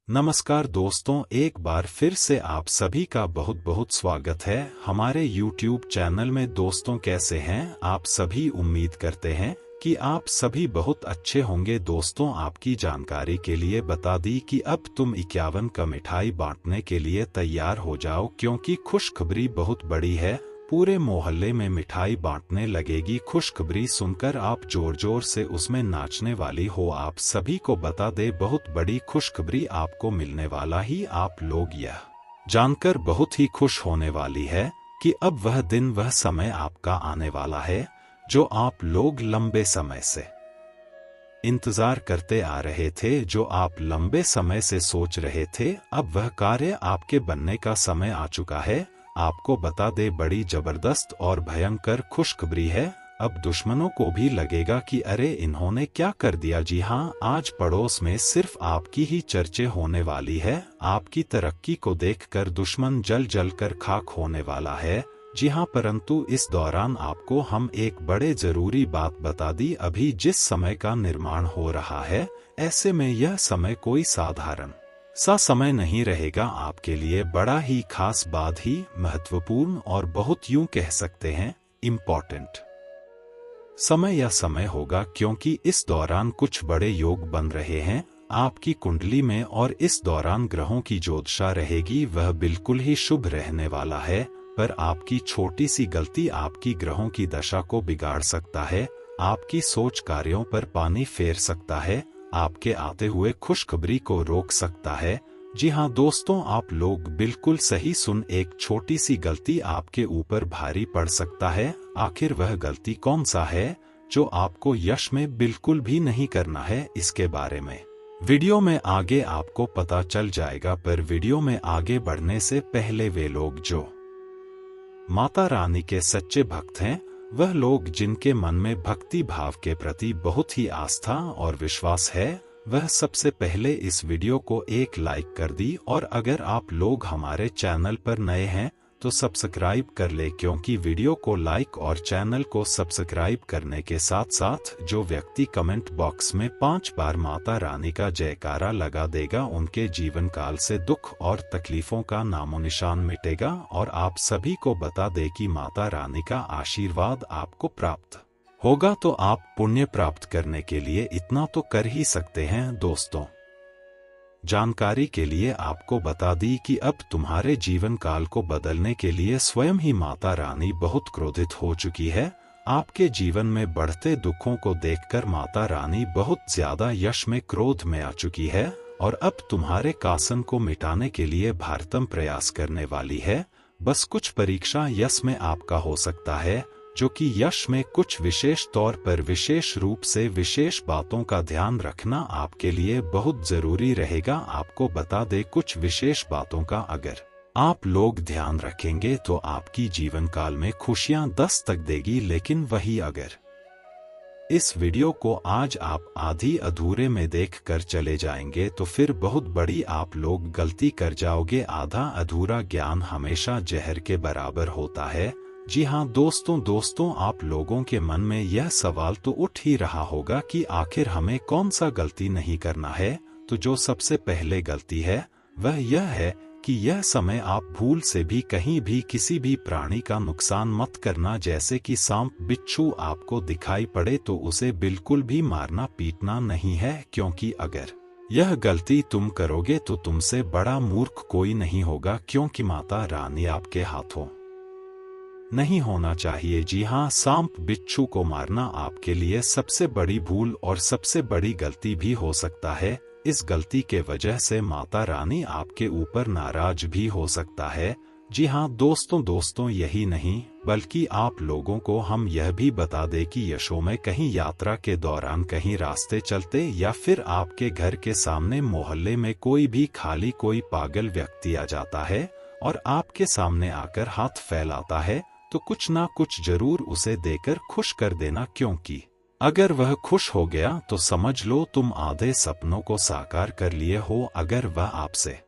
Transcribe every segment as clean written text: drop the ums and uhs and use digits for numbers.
नमस्कार दोस्तों, एक बार फिर से आप सभी का बहुत बहुत स्वागत है हमारे YouTube चैनल में। दोस्तों कैसे हैं आप सभी? उम्मीद करते हैं कि आप सभी बहुत अच्छे होंगे। दोस्तों आपकी जानकारी के लिए बता दी कि अब तुम 51 का मिठाई बांटने के लिए तैयार हो जाओ, क्योंकि खुशखबरी बहुत बड़ी है। पूरे मोहल्ले में मिठाई बांटने लगेगी। खुशखबरी सुनकर आप जोर जोर से उसमें नाचने वाली हो। आप सभी को बता दे, बहुत बड़ी खुशखबरी आपको मिलने वाला ही। आप लोग यह जानकर बहुत ही खुश होने वाली है कि अब वह दिन वह समय आपका आने वाला है जो आप लोग लंबे समय से इंतजार करते आ रहे थे, जो आप लंबे समय से सोच रहे थे। अब वह कार्य आपके बनने का समय आ चुका है। आपको बता दे, बड़ी जबरदस्त और भयंकर खुशखबरी है। अब दुश्मनों को भी लगेगा कि अरे इन्होंने क्या कर दिया। जी हाँ, आज पड़ोस में सिर्फ आपकी ही चर्चे होने वाली है। आपकी तरक्की को देखकर दुश्मन जल जल कर खाक होने वाला है। जी हाँ, परंतु इस दौरान आपको हम एक बड़े जरूरी बात बता दी। अभी जिस समय का निर्माण हो रहा है, ऐसे में यह समय कोई साधारण सा समय नहीं रहेगा। आपके लिए बड़ा ही खास बात ही महत्वपूर्ण और बहुत यूं कह सकते हैं इम्पोर्टेंट समय या समय होगा, क्योंकि इस दौरान कुछ बड़े योग बन रहे हैं आपकी कुंडली में। और इस दौरान ग्रहों की जो दशा रहेगी वह बिल्कुल ही शुभ रहने वाला है। पर आपकी छोटी सी गलती आपकी ग्रहों की दशा को बिगाड़ सकता है। आपकी सोच कार्यों पर पानी फेर सकता है, आपके आते हुए खुशखबरी को रोक सकता है। जी हाँ दोस्तों, आप लोग बिल्कुल सही सुन, एक छोटी सी गलती आपके ऊपर भारी पड़ सकता है। आखिर वह गलती कौन सा है जो आपको यश में बिल्कुल भी नहीं करना है, इसके बारे में वीडियो में आगे आपको पता चल जाएगा। पर वीडियो में आगे बढ़ने से पहले वे लोग जो माता रानी के सच्चे भक्त हैं, वह लोग जिनके मन में भक्ति भाव के प्रति बहुत ही आस्था और विश्वास है, वह सबसे पहले इस वीडियो को एक लाइक कर दी। और अगर आप लोग हमारे चैनल पर नए हैं तो सब्सक्राइब कर ले, क्योंकि वीडियो को लाइक और चैनल को सब्सक्राइब करने के साथ साथ जो व्यक्ति कमेंट बॉक्स में 5 बार माता रानी का जयकारा लगा देगा, उनके जीवन काल से दुख और तकलीफों का नामो निशान मिटेगा। और आप सभी को बता दे कि माता रानी का आशीर्वाद आपको प्राप्त होगा। तो आप पुण्य प्राप्त करने के लिए इतना तो कर ही सकते हैं। दोस्तों जानकारी के लिए आपको बता दी कि अब तुम्हारे जीवन काल को बदलने के लिए स्वयं ही माता रानी बहुत क्रोधित हो चुकी है। आपके जीवन में बढ़ते दुखों को देखकर माता रानी बहुत ज्यादा यश में क्रोध में आ चुकी है और अब तुम्हारे कासन को मिटाने के लिए भारतम प्रयास करने वाली है। बस कुछ परीक्षा यश में आपका हो सकता है, जो कि यश में कुछ विशेष तौर पर विशेष रूप से विशेष बातों का ध्यान रखना आपके लिए बहुत जरूरी रहेगा। आपको बता दे, कुछ विशेष बातों का अगर आप लोग ध्यान रखेंगे तो आपकी जीवन काल में खुशियां दस्तक देगी। लेकिन वही अगर इस वीडियो को आज आप आधी अधूरे में देख कर चले जाएंगे तो फिर बहुत बड़ी आप लोग गलती कर जाओगे। आधा अधूरा ज्ञान हमेशा जहर के बराबर होता है। जी हाँ दोस्तों आप लोगों के मन में यह सवाल तो उठ ही रहा होगा कि आखिर हमें कौन सा गलती नहीं करना है। तो जो सबसे पहले गलती है वह यह है कि यह समय आप भूल से भी कहीं भी किसी भी प्राणी का नुकसान मत करना। जैसे कि सांप बिच्छू आपको दिखाई पड़े तो उसे बिल्कुल भी मारना पीटना नहीं है, क्योंकि अगर यह गलती तुम करोगे तो तुमसे बड़ा मूर्ख कोई नहीं होगा, क्योंकि माता रानी आपके हाथों नहीं होना चाहिए। जी हाँ, सांप बिच्छू को मारना आपके लिए सबसे बड़ी भूल और सबसे बड़ी गलती भी हो सकता है। इस गलती के वजह से माता रानी आपके ऊपर नाराज भी हो सकता है। जी हाँ दोस्तों यही नहीं बल्कि आप लोगों को हम यह भी बता दें कि यशों में कहीं यात्रा के दौरान कहीं रास्ते चलते या फिर आपके घर के सामने मोहल्ले में कोई भी खाली कोई पागल व्यक्ति आ जाता है और आपके सामने आकर हाथ फैलाता है, तो कुछ ना कुछ जरूर उसे देकर खुश कर देना, क्योंकि अगर वह खुश हो गया तो समझ लो तुम आधे सपनों को साकार कर लिए हो। अगर वह आपसे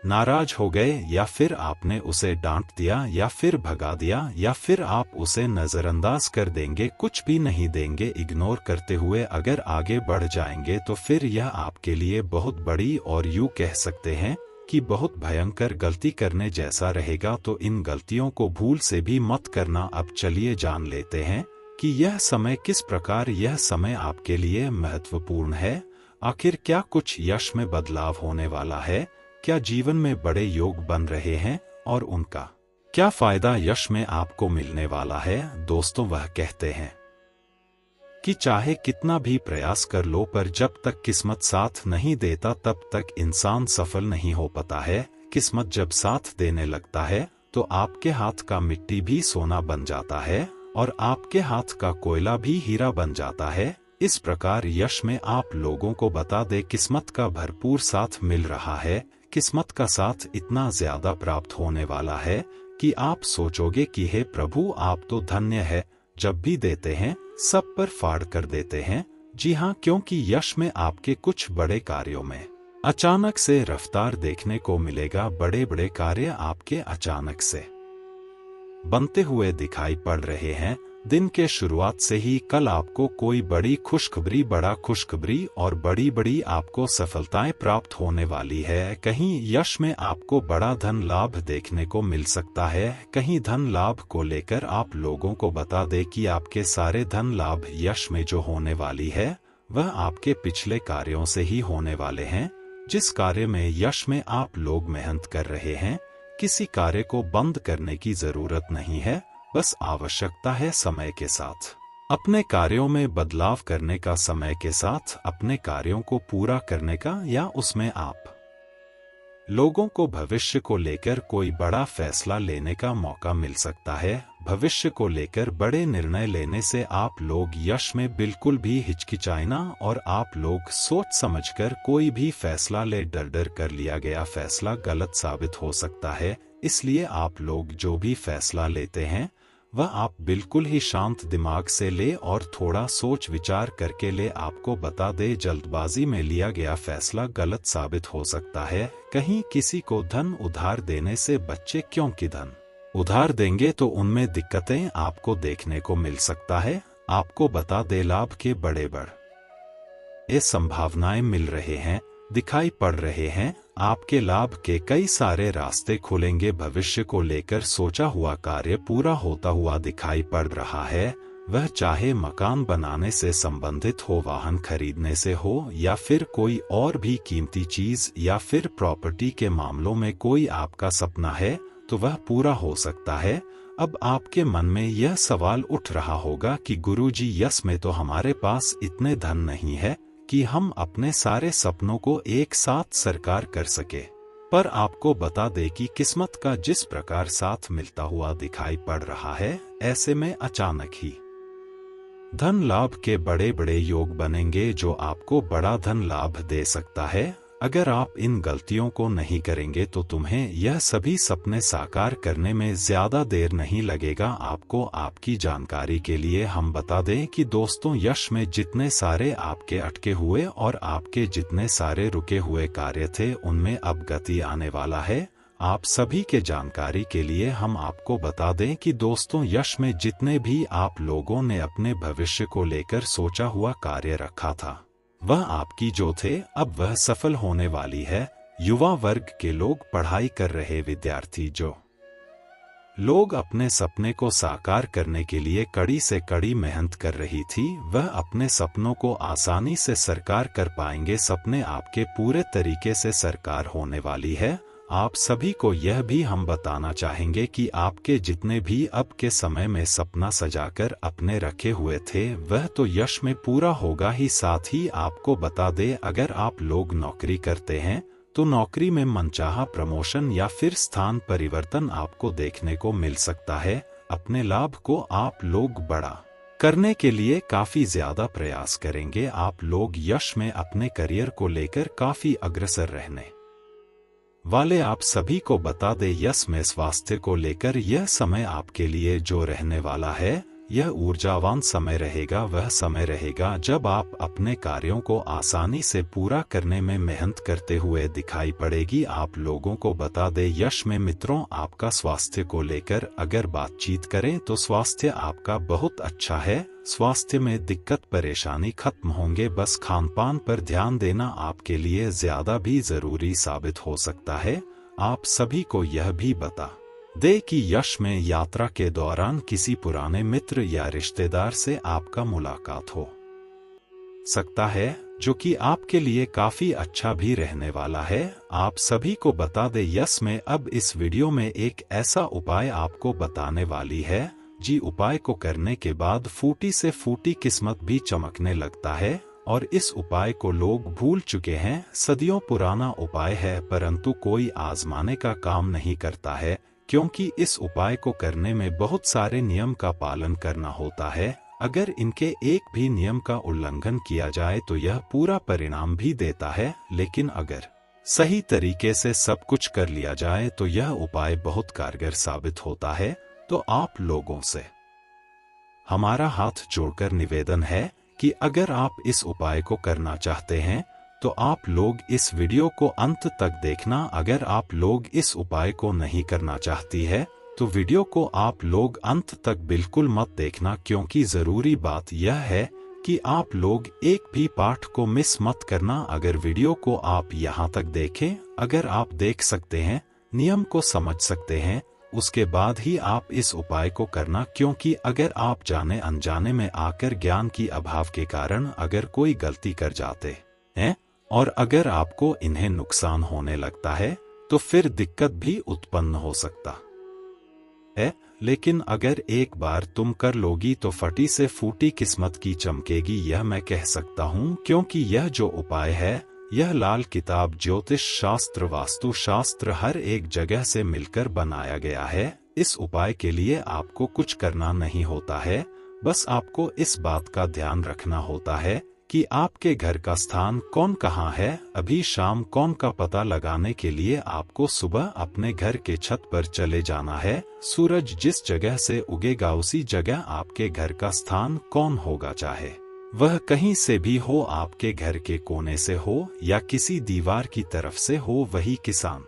नाराज हो गए, या फिर आपने उसे डांट दिया, या फिर भगा दिया, या फिर आप उसे नजरअंदाज कर देंगे, कुछ भी नहीं देंगे, इग्नोर करते हुए अगर आगे बढ़ जाएंगे, तो फिर यह आपके लिए बहुत बड़ी और यूं कह सकते हैं कि बहुत भयंकर गलती करने जैसा रहेगा। तो इन गलतियों को भूल से भी मत करना। अब चलिए जान लेते हैं कि यह समय किस प्रकार यह समय आपके लिए महत्वपूर्ण है। आखिर क्या कुछ यश में बदलाव होने वाला है? क्या जीवन में बड़े योग बन रहे हैं और उनका क्या फायदा यश में आपको मिलने वाला है? दोस्तों, वह कहते हैं कि चाहे कितना भी प्रयास कर लो, पर जब तक किस्मत साथ नहीं देता तब तक इंसान सफल नहीं हो पाता है। किस्मत जब साथ देने लगता है तो आपके हाथ का मिट्टी भी सोना बन जाता है और आपके हाथ का कोयला भी हीरा बन जाता है। इस प्रकार यश में आप लोगों को बता दे, किस्मत का भरपूर साथ मिल रहा है। किस्मत का साथ इतना ज्यादा प्राप्त होने वाला है कि आप सोचोगे कि हे प्रभु, आप तो धन्य है, जब भी देते हैं सब पर फाड़ कर देते हैं। जी हाँ, क्योंकि यश में आपके कुछ बड़े कार्यों में अचानक से रफ्तार देखने को मिलेगा। बड़े बड़े कार्य आपके अचानक से बनते हुए दिखाई पड़ रहे हैं। दिन के शुरुआत से ही कल आपको कोई बड़ी खुशखबरी, बड़ा खुशखबरी और बड़ी बड़ी आपको सफलताएं प्राप्त होने वाली है। कहीं यश में आपको बड़ा धन लाभ देखने को मिल सकता है। कहीं धन लाभ को लेकर आप लोगों को बता दे कि आपके सारे धन लाभ यश में जो होने वाली है वह आपके पिछले कार्यों से ही होने वाले हैं। जिस कार्य में यश में आप लोग मेहनत कर रहे हैं, किसी कार्य को बंद करने की जरूरत नहीं है। बस आवश्यकता है समय के साथ अपने कार्यों में बदलाव करने का, समय के साथ अपने कार्यों को पूरा करने का, या उसमें आप लोगों को भविष्य को लेकर कोई बड़ा फैसला लेने का मौका मिल सकता है। भविष्य को लेकर बड़े निर्णय लेने से आप लोग यश में बिल्कुल भी हिचकिचाए ना, और आप लोग सोच समझकर कोई भी फैसला ले। डर डर कर लिया गया फैसला गलत साबित हो सकता है। इसलिए आप लोग जो भी फैसला लेते हैं वह आप बिल्कुल ही शांत दिमाग से ले और थोड़ा सोच विचार करके ले। आपको बता दे, जल्दबाजी में लिया गया फैसला गलत साबित हो सकता है। कहीं किसी को धन उधार देने से बच्चे, क्योंकि धन उधार देंगे तो उनमें दिक्कतें आपको देखने को मिल सकता है। आपको बता दे, लाभ के बड़े ये संभावनाएं मिल रहे हैं, दिखाई पड़ रहे हैं। आपके लाभ के कई सारे रास्ते खुलेंगे। भविष्य को लेकर सोचा हुआ कार्य पूरा होता हुआ दिखाई पड़ रहा है। वह चाहे मकान बनाने से संबंधित हो, वाहन खरीदने से हो, या फिर कोई और भी कीमती चीज, या फिर प्रॉपर्टी के मामलों में कोई आपका सपना है तो वह पूरा हो सकता है। अब आपके मन में यह सवाल उठ रहा होगा कि गुरुजी, यस में तो हमारे पास इतने धन नहीं है कि हम अपने सारे सपनों को एक साथ साकार कर सके। पर आपको बता दे कि किस्मत का जिस प्रकार साथ मिलता हुआ दिखाई पड़ रहा है, ऐसे में अचानक ही धन लाभ के बड़े बड़े योग बनेंगे जो आपको बड़ा धन लाभ दे सकता है। अगर आप इन गलतियों को नहीं करेंगे तो तुम्हें यह सभी सपने साकार करने में ज्यादा देर नहीं लगेगा। आपको आपकी जानकारी के लिए हम बता दें कि दोस्तों, यश में जितने सारे आपके अटके हुए और आपके जितने सारे रुके हुए कार्य थे, उनमें अब गति आने वाला है। आप सभी के जानकारी के लिए हम आपको बता दें कि दोस्तों, यश में जितने भी आप लोगों ने अपने भविष्य को लेकर सोचा हुआ कार्य रखा था, वह आपकी जो थे अब वह सफल होने वाली है। युवा वर्ग के लोग, पढ़ाई कर रहे विद्यार्थी, जो लोग अपने सपने को साकार करने के लिए कड़ी से कड़ी मेहनत कर रही थी, वह अपने सपनों को आसानी से साकार कर पाएंगे। सपने आपके पूरे तरीके से साकार होने वाली है। आप सभी को यह भी हम बताना चाहेंगे कि आपके जितने भी अब के समय में सपना सजाकर अपने रखे हुए थे, वह तो यश में पूरा होगा ही। साथ ही आपको बता दे, अगर आप लोग नौकरी करते हैं तो नौकरी में मनचाहा प्रमोशन या फिर स्थान परिवर्तन आपको देखने को मिल सकता है। अपने लाभ को आप लोग बड़ा करने के लिए काफी ज्यादा प्रयास करेंगे। आप लोग यश में अपने करियर को लेकर काफी अग्रसर रहने वाले। आप सभी को बता दे, यश में स्वास्थ्य को लेकर यह समय आपके लिए जो रहने वाला है, यह ऊर्जावान समय रहेगा। वह समय रहेगा जब आप अपने कार्यों को आसानी से पूरा करने में मेहनत करते हुए दिखाई पड़ेगी। आप लोगों को बता दे यश में मित्रों, आपका स्वास्थ्य को लेकर अगर बातचीत करें तो स्वास्थ्य आपका बहुत अच्छा है। स्वास्थ्य में दिक्कत परेशानी खत्म होंगे। बस खानपान पर ध्यान देना आपके लिए ज्यादा भी जरूरी साबित हो सकता है। आप सभी को यह भी बता दे कि यश में यात्रा के दौरान किसी पुराने मित्र या रिश्तेदार से आपका मुलाकात हो सकता है, जो कि आपके लिए काफी अच्छा भी रहने वाला है। आप सभी को बता दे यश में अब इस वीडियो में एक ऐसा उपाय आपको बताने वाली है, जी उपाय को करने के बाद फूटी से फूटी किस्मत भी चमकने लगता है। और इस उपाय को लोग भूल चुके हैं। सदियों पुराना उपाय है, परंतु कोई आजमाने का काम नहीं करता है, क्योंकि इस उपाय को करने में बहुत सारे नियम का पालन करना होता है। अगर इनके एक भी नियम का उल्लंघन किया जाए तो यह पूरा परिणाम भी देता है, लेकिन अगर सही तरीके से सब कुछ कर लिया जाए तो यह उपाय बहुत कारगर साबित होता है। तो आप लोगों से हमारा हाथ जोड़कर निवेदन है कि अगर आप इस उपाय को करना चाहते हैं तो आप लोग इस वीडियो को अंत तक देखना। अगर आप लोग इस उपाय को नहीं करना चाहती है तो वीडियो को आप लोग अंत तक बिल्कुल मत देखना, क्योंकि जरूरी बात यह है कि आप लोग एक भी पाठ को मिस मत करना। अगर वीडियो को आप यहाँ तक देखें, अगर आप देख सकते हैं, नियम को समझ सकते हैं, उसके बाद ही आप इस उपाय को करना। क्योंकि अगर आप जाने अनजाने में आकर ज्ञान की अभाव के कारण अगर कोई गलती कर जाते हैं और अगर आपको इन्हें नुकसान होने लगता है तो फिर दिक्कत भी उत्पन्न हो सकता है। लेकिन अगर एक बार तुम कर लोगी तो फटी से फूटी किस्मत की चमकेगी, यह मैं कह सकता हूँ। क्योंकि यह जो उपाय है, यह लाल किताब ज्योतिष शास्त्र वास्तु शास्त्र हर एक जगह से मिलकर बनाया गया है। इस उपाय के लिए आपको कुछ करना नहीं होता है, बस आपको इस बात का ध्यान रखना होता है कि आपके घर का स्थान कौन कहाँ है। अभी शाम कौन का पता लगाने के लिए आपको सुबह अपने घर के छत पर चले जाना है। सूरज जिस जगह से उगेगा उसी जगह आपके घर का स्थान कौन होगा, चाहे वह कहीं से भी हो, आपके घर के कोने से हो या किसी दीवार की तरफ से हो, वही किसान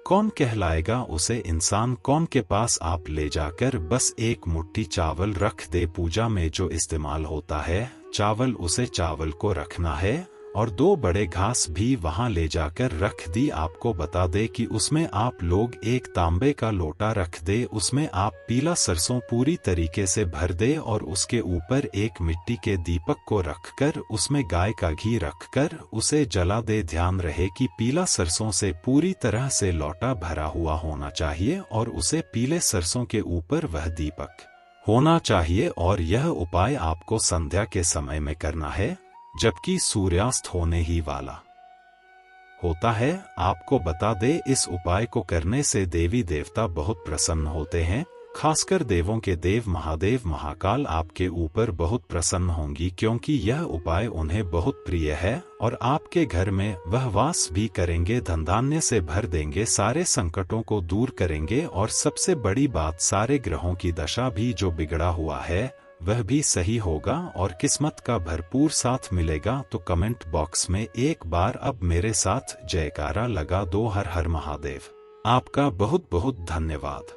कौन कहलाएगा। उसे इंसान कौन के पास आप ले जाकर बस एक मुट्ठी चावल रख दे। पूजा में जो इस्तेमाल होता है चावल, उसे चावल को रखना है और 2 बड़े घास भी वहां ले जाकर रख दी। आपको बता दे कि उसमें आप लोग एक तांबे का लोटा रख दे, उसमें आप पीला सरसों पूरी तरीके से भर दे और उसके ऊपर एक मिट्टी के दीपक को रखकर उसमें गाय का घी रखकर उसे जला दे। ध्यान रहे कि पीला सरसों से पूरी तरह से लोटा भरा हुआ होना चाहिए और उसे पीले सरसों के ऊपर वह दीपक होना चाहिए। और यह उपाय आपको संध्या के समय में करना है, जबकि सूर्यास्त होने ही वाला होता है। आपको बता दे इस उपाय को करने से देवी देवता बहुत प्रसन्न होते हैं, खासकर देवों के देव महादेव महाकाल आपके ऊपर बहुत प्रसन्न होंगी, क्योंकि यह उपाय उन्हें बहुत प्रिय है और आपके घर में वह वास भी करेंगे, धनधान्य से भर देंगे, सारे संकटों को दूर करेंगे और सबसे बड़ी बात, सारे ग्रहों की दशा भी जो बिगड़ा हुआ है वह भी सही होगा और किस्मत का भरपूर साथ मिलेगा। तो कमेंट बॉक्स में एक बार अब मेरे साथ जयकारा लगा दो, हर हर महादेव। आपका बहुत बहुत धन्यवाद।